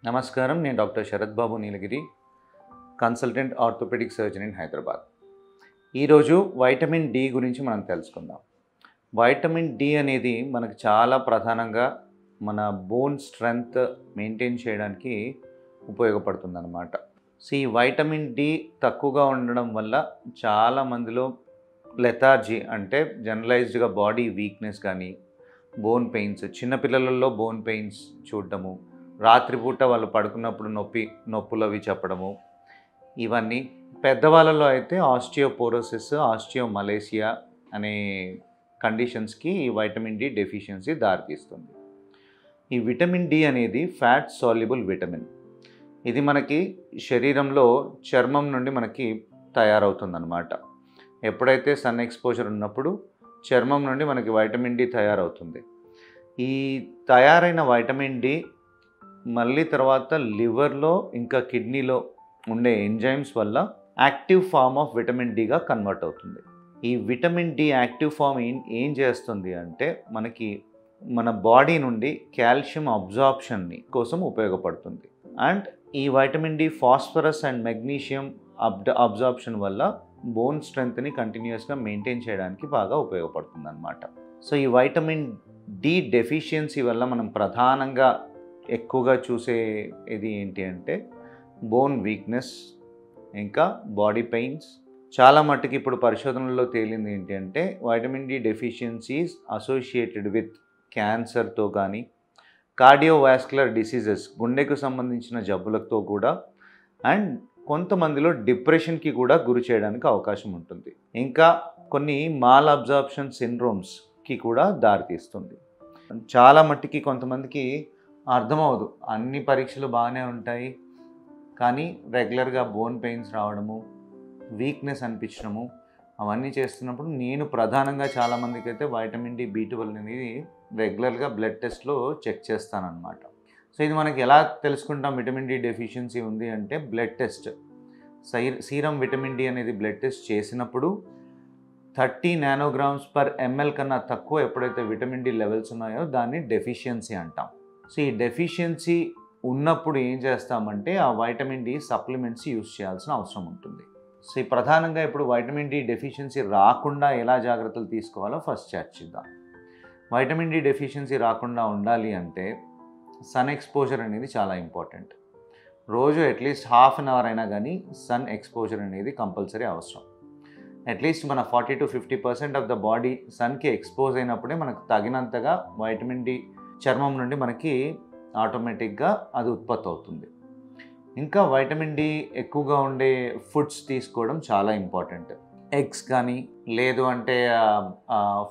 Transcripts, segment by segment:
నమస్కారం. నేను doctor Sharath Babu Neelagiri, consultant orthopaedic surgeon in Hyderabad. ఈరోజు వైటమిన్ డి గురించి మనం తెలుసుకుందాం. వైటమిన్ డి అనేది మనకు చాలా ప్రధానంగా మన బోన్ స్ట్రెంగ్త్ మెయింటైన్ చేయడానికి ఉపయోగపడుతుందన్నమాట. సో ఈ వైటమిన్ డి తక్కువగా ఉండడం వల్ల చాలా మందిలో లెథార్జీ అంటే జనరలైజ్డ్గా బాడీ వీక్నెస్ కానీ, బోన్ పెయిన్స్, చిన్నపిల్లలలో బోన్ పెయిన్స్ చూడటము, రాత్రిపూట వాళ్ళు పడుకున్నప్పుడు నొప్పులు అవి చెప్పడము, ఇవన్నీ. పెద్దవాళ్ళలో అయితే ఆస్టియోపోరోసిస్, ఆస్టియోమలేసియా అనే కండిషన్స్కి ఈ వైటమిన్ డి డెఫిషియన్సీ దారితీస్తుంది. ఈ విటమిన్ డి అనేది ఫ్యాట్ సాల్యుబుల్ విటమిన్. ఇది మనకి శరీరంలో చర్మం నుండి మనకి తయారవుతుందన్నమాట. ఎప్పుడైతే సన్ ఎక్స్పోజర్ ఉన్నప్పుడు చర్మం నుండి మనకి వైటమిన్ డి తయారవుతుంది. ఈ తయారైన వైటమిన్ డి మళ్ళీ తర్వాత లివర్లో ఇంకా కిడ్నీలో ఉండే ఎంజైమ్స్ వల్ల యాక్టివ్ ఫామ్ ఆఫ్ విటమిన్ డిగా కన్వర్ట్ అవుతుంది. ఈ విటమిన్ డి యాక్టివ్ ఫామ్ ఏం చేస్తుంది అంటే మనకి మన బాడీ నుండి కాల్షియం అబ్జార్ప్షన్ని కోసం ఉపయోగపడుతుంది. అండ్ ఈ vitamin D phosphorus and magnesium absorption వల్ల బోన్ స్ట్రెంగ్త్ని కంటిన్యూస్గా మెయింటైన్ చేయడానికి బాగా ఉపయోగపడుతుంది అన్నమాట. సో ఈ వైటమిన్ డి డెఫిషియన్సీ వల్ల మనం ప్రధానంగా ఎక్కువగా చూసేది ఏంటి అంటే బోన్ వీక్నెస్, ఇంకా బాడీ పెయిన్స్. చాలా మట్టుకు ఇప్పుడు పరిశోధనల్లో తేలింది ఏంటి అంటే vitamin D deficiencies associated with క్యాన్సర్తో కానీ, కార్డియోవాస్కులర్ డిసీజెస్, గుండెకు సంబంధించిన జబ్బులతో కూడా, అండ్ కొంతమందిలో డిప్రెషన్కి కూడా గురి చేయడానికి అవకాశం ఉంటుంది. ఇంకా కొన్ని మాల్ అబ్జార్ప్షన్ సిండ్రోమ్స్కి కూడా దారితీస్తుంది. చాలా మట్టుకి కొంతమందికి అర్థమవదు, అన్ని పరీక్షలు బాగానే ఉంటాయి కానీ రెగ్యులర్గా బోన్ పెయిన్స్ రావడము, వీక్నెస్ అనిపించడము, అవన్నీ చేస్తున్నప్పుడు నేను ప్రధానంగా చాలామందికి అయితే వైటమిన్ డి B12 అనేది రెగ్యులర్గా బ్లడ్ టెస్ట్లో చెక్ చేస్తానన్నమాట. సో ఇది మనకి ఎలా తెలుసుకుంటాం విటమిన్ డి డెఫిషియన్సీ ఉంది అంటే blood test, serum vitamin D అనేది బ్లడ్ టెస్ట్ చేసినప్పుడు 30 nanograms/ml కన్నా తక్కువ ఎప్పుడైతే విటమిన్ డి లెవెల్స్ ఉన్నాయో దాన్ని డెఫిషియన్సీ అంటాం. సో ఈ డెఫిషియన్సీ ఉన్నప్పుడు ఏం చేస్తామంటే ఆ వైటమిన్ డి సప్లిమెంట్స్ యూస్ చేయాల్సిన అవసరం ఉంటుంది. సో ఈ ప్రధానంగా ఇప్పుడు వైటమిన్ డి డెఫిషియన్సీ రాకుండా ఎలా జాగ్రత్తలు తీసుకోవాలో ఫస్ట్ చర్చిద్దాం. వైటమిన్ డి డెఫిషియన్సీ రాకుండా ఉండాలి అంటే సన్ ఎక్స్పోజర్ అనేది చాలా ఇంపార్టెంట్. రోజు అట్లీస్ట్ హాఫ్ అన్ అవర్ అయినా కానీ సన్ ఎక్స్పోజర్ అనేది కంపల్సరీ అవసరం. అట్లీస్ట్ మన 40 to 50% ఆఫ్ ద బాడీ సన్కి ఎక్స్పోజ్ అయినప్పుడే మనకు తగినంతగా వైటమిన్ డి చర్మం నుండి మనకి ఆటోమేటిక్గా అది ఉత్పత్తి అవుతుంది. ఇంకా వైటమిన్ డి ఎక్కువగా ఉండే ఫుడ్స్ తీసుకోవడం చాలా ఇంపార్టెంట్. ఎగ్స్ కానీ, లేదు అంటే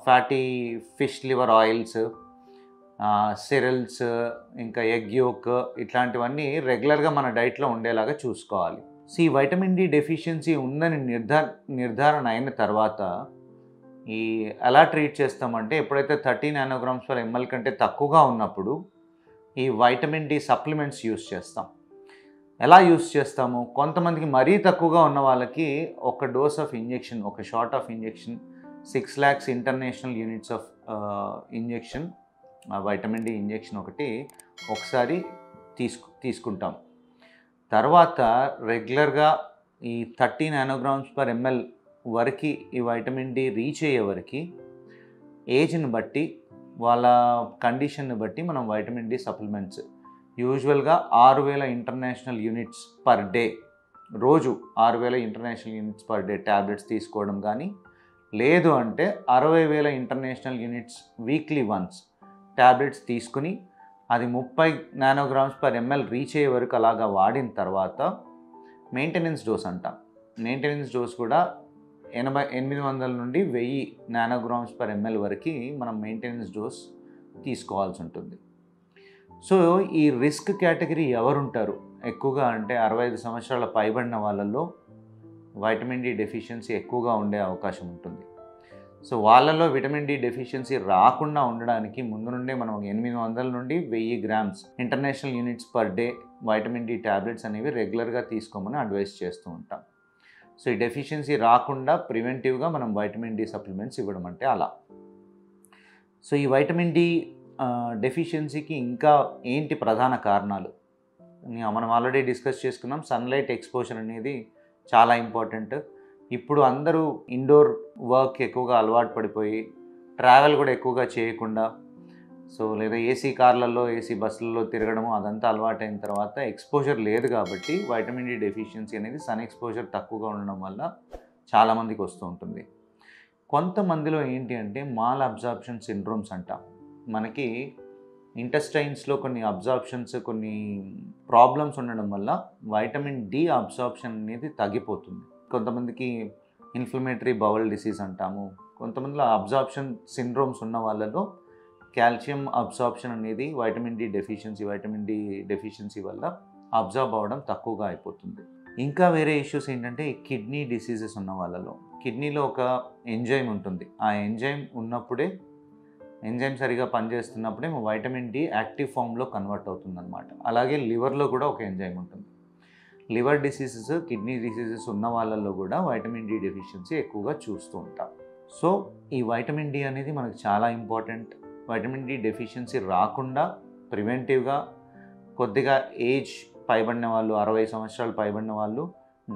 fatty fish liver oils, cereals, ఇంకా ఎగ్ యోక్, ఇట్లాంటివన్నీ రెగ్యులర్గా మన డైట్లో ఉండేలాగా చూసుకోవాలి. సో ఈ వైటమిన్ డి డెఫిషియన్సీ ఉందని నిర్ధారణ అయిన తర్వాత ఎలా ట్రీట్ చేస్తామంటే ఎప్పుడైతే 30 nanograms/ml కంటే తక్కువగా ఉన్నప్పుడు ఈ వైటమిన్ డి సప్లిమెంట్స్ యూస్ చేస్తాం. ఎలా యూస్ చేస్తాము? కొంతమందికి మరీ తక్కువగా ఉన్న వాళ్ళకి ఒక డోస్ ఆఫ్ ఇంజెక్షన్, ఒక shot of injection, 6 lakhs international units of injection, vitamin D injection ఒకసారి తీసుకుంటాం. తర్వాత రెగ్యులర్గా ఈ 30 nanograms/ml వరకు ఈ వైటమిన్ డి రీచ్ అయ్యే వరకు ఏజ్ని బట్టి, వాళ్ళ కండిషన్ని బట్టి మనం వైటమిన్ డి సప్లిమెంట్స్ యూజువల్గా 6000 ఇంటర్నేషనల్ యూనిట్స్ పర్ డే, రోజు 6000 international units per day tablets తీసుకోవడం కానీ, లేదు అంటే 60,000 international units weekly once tablets తీసుకుని అది 30 nanograms/ml రీచ్ అయ్యే వరకు అలాగా వాడిన తర్వాత మెయింటెనెన్స్ డోస్ అంటాం. మెయింటెనెన్స్ డోస్ కూడా 800 నుండి 1000 nanograms/ml వరకు మనం మెయింటెనెన్స్ డోస్ తీసుకోవాల్సి ఉంటుంది. సో ఈ రిస్క్ కేటగిరీ ఎవరుంటారు ఎక్కువగా అంటే 65 సంవత్సరాల పైబడిన వాళ్ళల్లో వైటమిన్ డి డెఫిషియన్సీ ఎక్కువగా ఉండే అవకాశం ఉంటుంది. సో వాళ్ళలో విటమిన్ డి డెఫిషియన్సీ రాకుండా ఉండడానికి ముందు నుండే మనం 800 నుండి 1000 grams international units per day vitamin D tablets అనేవి రెగ్యులర్గా తీసుకోమని అడ్వైస్ చేస్తూ ఉంటాం. సో ఈ డెఫిషియన్సీ రాకుండా ప్రివెంటివ్గా మనం వైటమిన్ డి సప్లిమెంట్స్ ఇవ్వడం అంటే అలా. సో ఈ వైటమిన్ డి డెఫిషియన్సీకి ఇంకా ఏంటి ప్రధాన కారణాలు? మనం ఆల్రెడీ డిస్కస్ చేసుకున్నాం, సన్లైట్ ఎక్స్పోజర్ అనేది చాలా ఇంపార్టెంట్. ఇప్పుడు అందరూ ఇండోర్ వర్క్ ఎక్కువగా అలవాటు పడిపోయి ట్రావెల్ కూడా ఎక్కువగా చేయకుండా లేదా ఏసీ కార్లలో ఏసీ బస్సులలో తిరగడము అదంతా అలవాటైన తర్వాత ఎక్స్పోజర్ లేదు కాబట్టి వైటమిన్ డి డెఫిషియన్సీ అనేది సన్ ఎక్స్పోజర్ తక్కువగా ఉండడం వల్ల చాలామందికి వస్తూ ఉంటుంది. కొంతమందిలో ఏంటి అంటే మాల్ అబ్జార్ప్షన్ సిండ్రోమ్స్ అంటాం. మనకి ఇంటెస్టైన్స్లో కొన్ని అబ్జార్ప్షన్స్, కొన్ని ప్రాబ్లమ్స్ ఉండడం వల్ల వైటమిన్ డి అబ్జార్ప్షన్ అనేది తగ్గిపోతుంది. కొంతమందికి ఇన్ఫ్లమేటరీ బౌల్ డిసీజ్ అంటాము. కొంతమందిలో అబ్జార్ప్షన్ సిండ్రోమ్స్ ఉన్న వాళ్ళలో కాల్షియం అబ్జార్ప్షన్ అనేది వైటమిన్ డి డెఫిషియన్సీ వల్ల అబ్జార్బ్ అవ్వడం తక్కువగా అయిపోతుంది. ఇంకా వేరే ఇష్యూస్ ఏంటంటే కిడ్నీ డిసీజెస్ ఉన్న వాళ్ళలో కిడ్నీలో ఒక ఎంజైమ్ ఉంటుంది. ఆ ఎంజైమ్ ఉన్నప్పుడే, ఎంజైమ్ సరిగా పనిచేస్తున్నప్పుడే వైటమిన్ డి యాక్టివ్ ఫామ్లో కన్వర్ట్ అవుతుందన్నమాట. అలాగే లివర్లో కూడా ఒక ఎంజైమ్ ఉంటుంది. లివర్ డిసీజెస్, కిడ్నీ డిసీజెస్ ఉన్న వాళ్ళల్లో కూడా వైటమిన్ డి డెఫిషియన్సీ ఎక్కువగా చూస్తూ ఉంటాం. సో ఈ వైటమిన్ డి అనేది మనకు చాలా ఇంపార్టెంట్. వైటమిన్ డి డెఫిషియన్సీ రాకుండా ప్రివెంటివ్గా కొద్దిగా ఏజ్ పైబడిన వాళ్ళు, 60 సంవత్సరాలు పైబడిన వాళ్ళు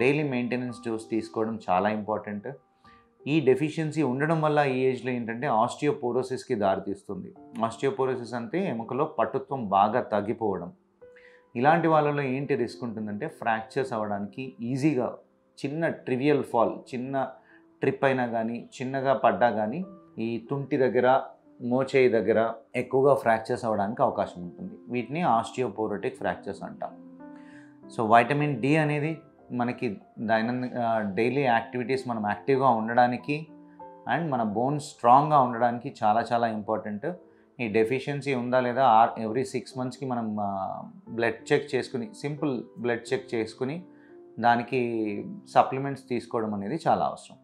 డైలీ మెయింటెనెన్స్ డోస్ తీసుకోవడం చాలా ఇంపార్టెంట్. ఈ డెఫిషియన్సీ ఉండడం వల్ల ఈ ఏజ్లో ఏంటంటే ఆస్టియోపోరోసిస్కి దారితీస్తుంది. ఆస్టియోపోరోసిస్ అంటే ఎముకలో పటుత్వం బాగా తగ్గిపోవడం. ఇలాంటి వాళ్ళలో ఏంటి రిస్క్ ఉంటుందంటే ఫ్రాక్చర్స్ అవ్వడానికి ఈజీగా, చిన్న ట్రివియల్ ఫాల్, చిన్న ట్రిప్ అయినా కానీ, చిన్నగా పడ్డా కానీ ఈ తుంటి దగ్గర, మోచేయి దగ్గర ఎక్కువగా ఫ్రాక్చర్స్ అవ్వడానికి అవకాశం ఉంటుంది. వీటిని ఆస్టియోపోరోటిక్ ఫ్రాక్చర్స్ అంటాం. సో వైటమిన్ డి అనేది మనకి డైలీ యాక్టివిటీస్ మనం యాక్టివ్గా ఉండడానికి అండ్ మన బోన్స్ స్ట్రాంగ్గా ఉండడానికి చాలా చాలా ఇంపార్టెంట్. ఈ డెఫిషియన్సీ ఉందా లేదా ఎవ్రీ 6 monthsకి మనం బ్లడ్ చెక్ చేసుకుని, సింపుల్ బ్లడ్ చెక్ చేసుకుని దానికి సప్లిమెంట్స్ తీసుకోవడం అనేది చాలా అవసరం.